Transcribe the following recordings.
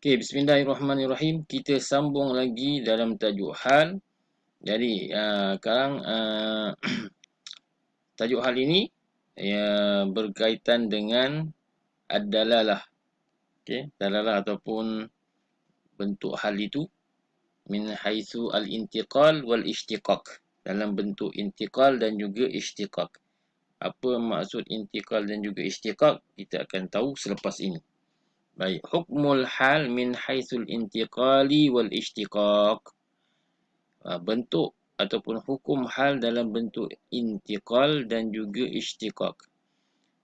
Okey, bismillahirrahmanirrahim. Kita sambung lagi dalam tajuk hal. Jadi, sekarang tajuk hal ini berkaitan dengan ad-dalalah. Okey, dalalah ataupun bentuk hal itu min haitsu al-intiqal wal ishtiqaq. Dalam bentuk intiqal dan juga ishtiqaq. Apa maksud intiqal dan juga ishtiqaq? Kita akan tahu selepas ini. Baik, hukmul hal min haitsul intiqali wal ishtiqaq. Bentuk ataupun hukum hal dalam bentuk intiqal dan juga ishtiqaq.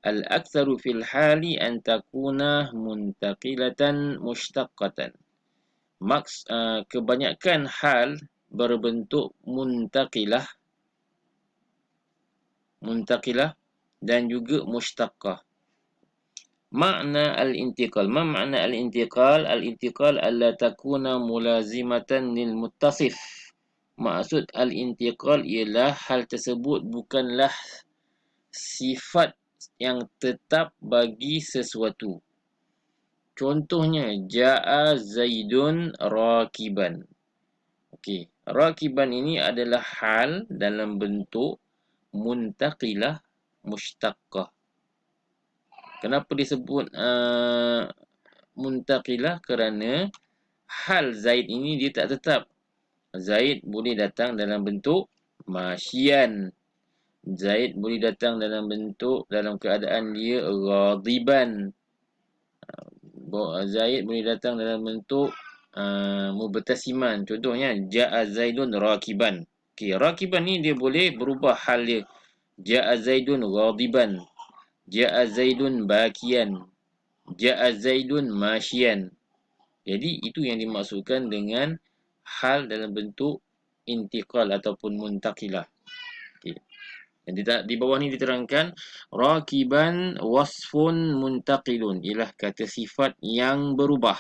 Al-aktsaru fil hali an takuna muntaqilatan mushtaqqatan. Kebanyakan hal berbentuk muntaqilah dan juga mushtaqqah. Makna al-intiqal. Ma makna al-intiqal? Al-intiqal alla takuna mulazimatan lil muttasif. Maksud al-intiqal ialah hal tersebut bukanlah sifat yang tetap bagi sesuatu. Contohnya, ja'a Zaidun rakiban. Okey, rakiban ini adalah hal dalam bentuk muntaqilah mushtaqqah. Kenapa disebut muntaqilah? Kerana hal Zaid ini dia tak tetap. Zaid boleh datang dalam bentuk masyian. Zaid boleh datang dalam keadaan dia ghadiban. Zaid boleh datang dalam bentuk mubtasiman. Contohnya, ja'a Zaidun rakiban. Okey, rakiban ni dia boleh berubah hal dia. Ja'a Zaidun ghadiban. Ja'a Zaidun bakian. Ja'a Zaidun masyian. Jadi itu yang dimaksudkan dengan hal dalam bentuk intiqal ataupun muntaqilah. Okey. Di bawah ni diterangkan rakiban wasfun muntaqilun, ialah kata sifat yang berubah.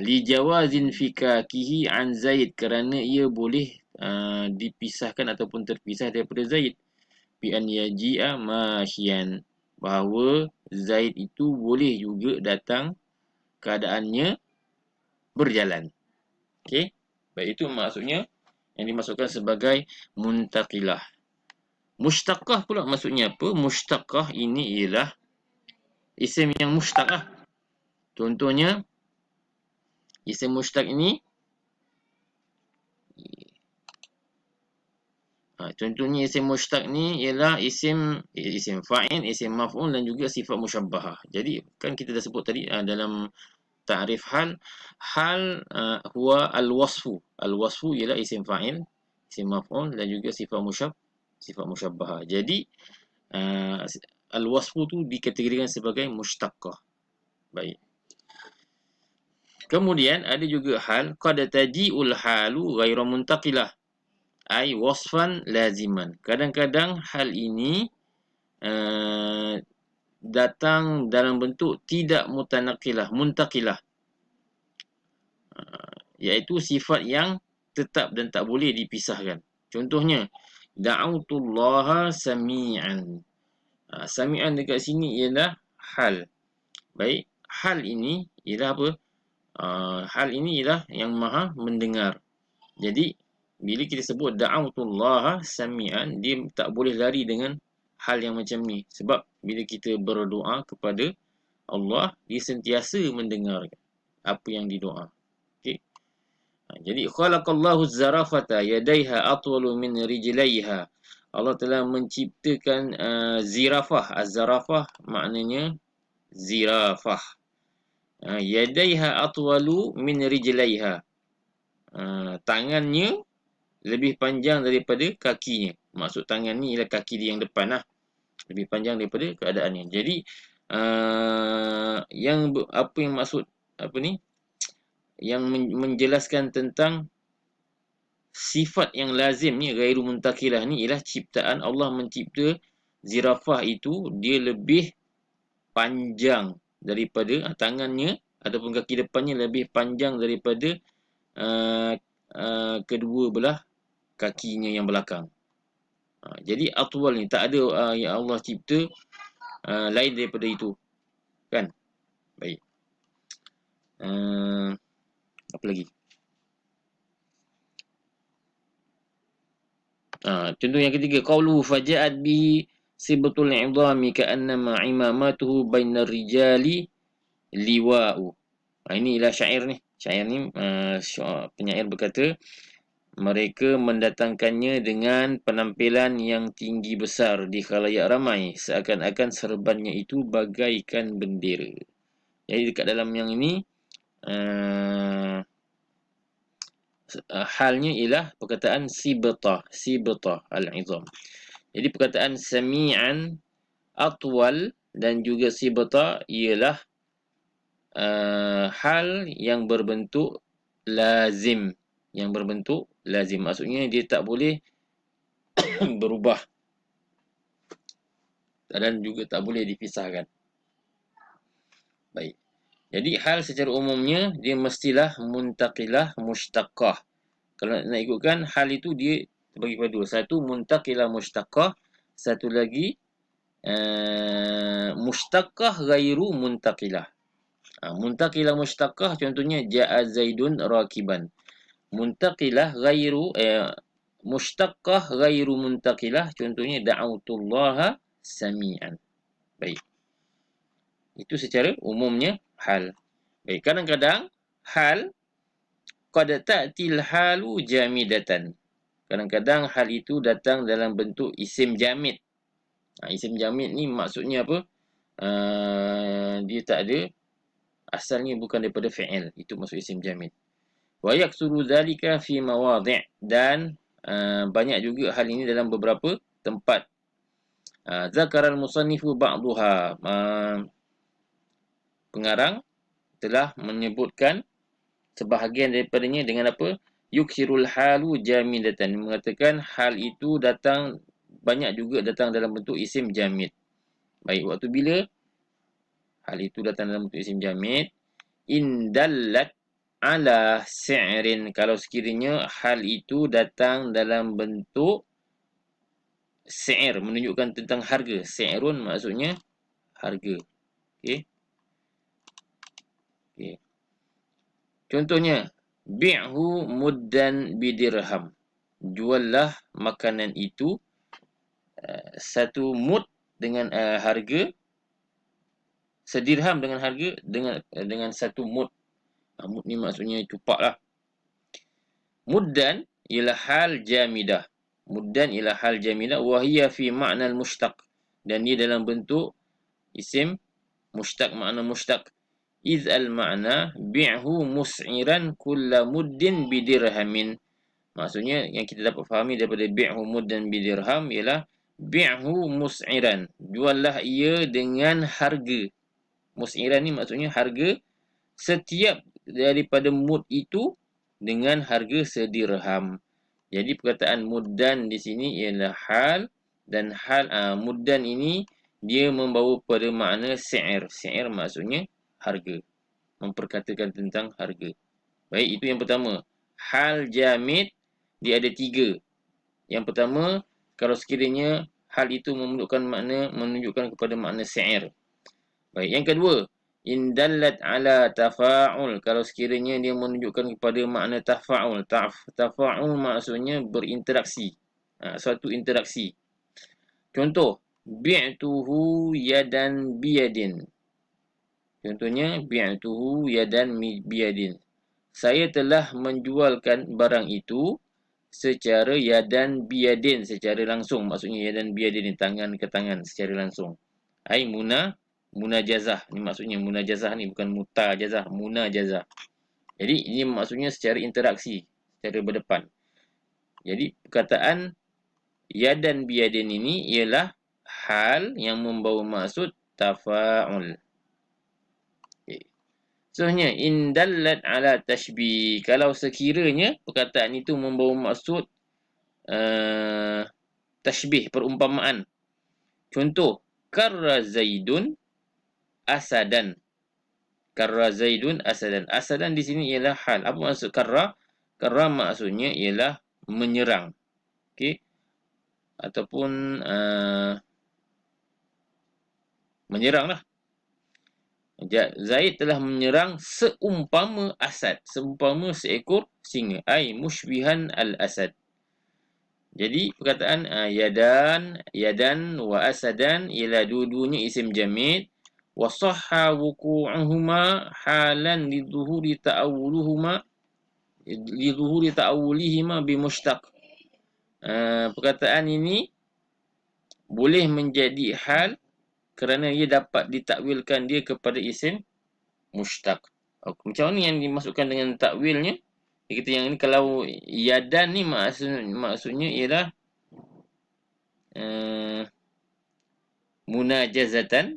Li jawazin fikakihi an Zaid, kerana ia boleh dipisahkan ataupun terpisah daripada Zaid. Bi an yaji'a masyian, bahawa Zaid itu boleh juga datang keadaannya berjalan. Okey. Baik, itu maksudnya yang dimasukkan sebagai muntaqilah. Mushtaqqah pula maksudnya apa? Mushtaqqah ini ialah isim yang mushtaq. Contohnya, isim mushtaq ini contohnya isim mushtaq ni ialah isim fa'il, isim maf'ul dan juga sifat musyabbahah. Jadi kan kita dah sebut tadi dalam ta'rif hal huwa al-wasfu. Al-wasfu ialah isim fa'il, isim maf'ul dan juga sifat musyabbahah. Jadi al-wasfu tu dikategorikan sebagai mushtaqqah. Baik. Kemudian ada juga hal qad taji'ul halu ghairu muntaqilah, ai wasfan laziman. Kadang-kadang hal ini datang dalam bentuk tidak muntaqilah, iaitu sifat yang tetap dan tak boleh dipisahkan. Contohnya, da'autullaha sami'an. Sami'an dekat sini ialah hal. Baik, hal ini ialah apa? Hal ini ialah yang maha mendengar. Jadi bila kita sebut da'autullaha sami'an, dia tak boleh lari dengan hal yang macam ni. Sebab bila kita berdoa kepada Allah, dia sentiasa mendengar apa yang didoa. Okey. Jadi khalaqallahu az-zarafata yadaiha atwalu min rijlaiha. Allah telah menciptakan zirafah. Az-zarafah maknanya zirafah. Yadaiha atwalu min rijlaiha. Tangannya lebih panjang daripada kakinya. Maksud tangan ni ialah kaki dia yang depan lah. Lebih panjang daripada keadaannya. Jadi apa yang maksud yang menjelaskan tentang sifat yang lazim ni, ghairu muntaqilah ni, ialah ciptaan Allah mencipta zirafah itu dia lebih panjang daripada tangannya ataupun kaki depannya lebih panjang daripada kedua belah kakinya yang belakang. Jadi atwal ni tak ada yang Allah cipta lain daripada itu. Kan? Baik. Apa lagi? Contoh yang ketiga, qauluhu faja'at bihi sibtul 'idhami ka'annama imamatuhu bainar rijali liwa'u. Ini ialah syair ni. Syair ni penyair berkata, mereka mendatangkannya dengan penampilan yang tinggi besar di khalayak ramai, seakan-akan serbannya itu bagaikan bendera. Jadi dekat dalam yang ini halnya ialah perkataan sibta al-'idham. Jadi perkataan sami'an, atwal dan juga sibta ialah hal yang berbentuk lazim. Maksudnya dia tak boleh berubah dan juga tak boleh dipisahkan. Baik. Jadi hal secara umumnya dia mestilah muntaqilah mushtaqah. Kalau nak ikutkan hal itu dia terbagi pada dua. Satu muntaqilah mushtaqah, satu lagi mushtaqah ghairu muntaqilah. Muntaqilah mushtaqah contohnya ja'a Zaidun rakiban. Muntaqilah ghairu mushtaqah ghairu muntaqilah contohnya da'autullaha sami'an. Baik. Itu secara umumnya hal. Baik, kadang-kadang hal qad ta'til halu jamidatan. Kadang-kadang hal itu datang dalam bentuk isim jamid. Isim jamid ni maksudnya apa? Dia tak ada, asalnya bukan daripada fi'il. Itu maksud isim jamid. Wa yaksuru dhalika fi mawadhi' dan banyak juga hal ini dalam beberapa tempat. Zakara al-musannifu ba'daha. Pengarang telah menyebutkan sebahagian daripadanya dengan apa? Yuksirul halu jamidatan. Mengatakan hal itu banyak juga datang dalam bentuk isim jamid. Baik, waktu bila hal itu datang dalam bentuk isim jamid, indallat ala si'rin. Kalau sekiranya hal itu datang dalam bentuk si'r, menunjukkan tentang harga. Si'run maksudnya harga. Okey. Contohnya, bi'hu muddan bidirham. Juallah makanan itu satu mud dengan harga, sedirham dengan harga dengan satu mud. Mud ni maksudnya cupak lah. Muddan ialah hal jamidah. Wahiyya fi ma'na al-mushtaq. Dan dia dalam bentuk isim mushtaq, makna mushtaq. Iz al-ma'na bi'hu mus'iran kulla muddin bidirhamin. Maksudnya yang kita dapat fahami daripada bi'hu muddan bidirham ialah bi'hu mus'iran. Juallah ia dengan harga. Mus'iran ni maksudnya harga setiap daripada mud itu dengan harga sedirham. Jadi perkataan muddan di sini ialah hal, dan hal muddan ini dia membawa pada makna si'r. Si'r maksudnya harga. Memperkatakan tentang harga. Baik, itu yang pertama. Hal jamid dia ada tiga. Yang pertama, kalau sekiranya hal itu menunjukkan kepada makna si'r. Baik, yang kedua, in dallat ala tafa'ul. Kalau sekiranya dia menunjukkan kepada makna tafa'ul. Tafa'ul maksudnya berinteraksi. Suatu interaksi. Contoh, bi'tuhu yadan biyadin. Contohnya, bi'tuhu yadan biyadin. Saya telah menjualkan barang itu secara yadan biyadin, secara langsung. Maksudnya yadan biyadin, tangan ke tangan secara langsung. Ai munajazah. Ini maksudnya munajazah ni bukan mutajazah, munajazah. Jadi ini maksudnya secara interaksi, secara berdepan. Jadi perkataan yadan biyadin ini ialah hal yang membawa maksud tafa'ul. Contohnya, in dallat ala tashbih. Kalau sekiranya perkataan itu membawa maksud tashbih, perumpamaan. Contoh, karra Zaidun asadan. Karra Zaidun asadan. Asadan di sini ialah hal. Apa maksud karra? Karra maksudnya ialah menyerang. Okey. Ataupun menyerang lah. Zaid telah menyerang seumpama asad, seumpama seekor singa, ai musybihan al-asad. Jadi perkataan yadan wa asadan ialah dua-duanya isim jamid, wa sahha wuqu'uhuma halan lidhuhuri ta'awulihima bimushtaq. Perkataan ini boleh menjadi hal kerana ia dapat ditakwilkan dia kepada isim mushtaq. Macam mana yang dimasukkan dengan takwilnya? Dia kata yang ini kalau yadan ni maksudnya ialah munajazatan,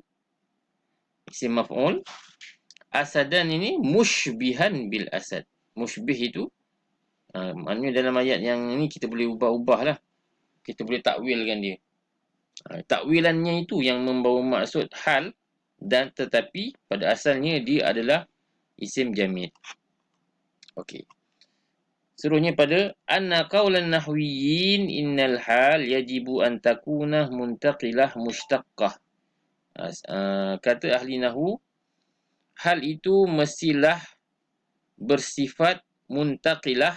isim maf'ul. Asadan ini musybihan bil asad. Musybih itu maknanya dalam ayat yang ini kita boleh ubah-ubah lah. Kita boleh takwilkan dia. Takwilannya itu yang membawa maksud hal, dan tetapi pada asalnya dia adalah isim jamid. Okey. Seterusnya pada anna qaulan nahwiyyin innal hal yajibu an takuna muntaqilah mushtaqqah. Kata ahli nahwu, hal itu mestilah bersifat muntaqilah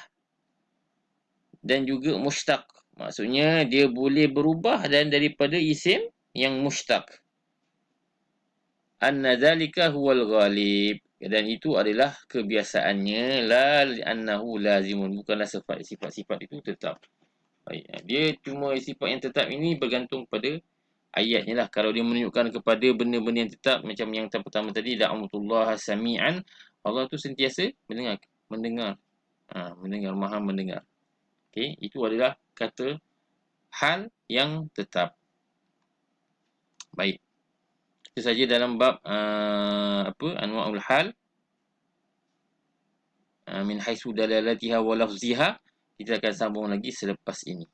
dan juga mushtaq. Maksudnya dia boleh berubah dan daripada isim yang mushtaq. Anna dzalika huwal ghalib, dan itu adalah kebiasaannya, la annahu lazimun, bukanlah sifat-sifat itu tetap. Baik, dia cuma sifat yang tetap ini bergantung pada ayatnya lah. Kalau dia menunjukkan kepada benda-benda yang tetap, macam yang pertama tadi, da'amutullah sami'an, Allah tu sentiasa mendengar, maha mendengar. Okey, itu adalah kata hal yang tetap. Baik. Itu saja dalam bab anwa'ul hal min haitsu dalalatiha wa lafziha. Kita akan sambung lagi selepas ini.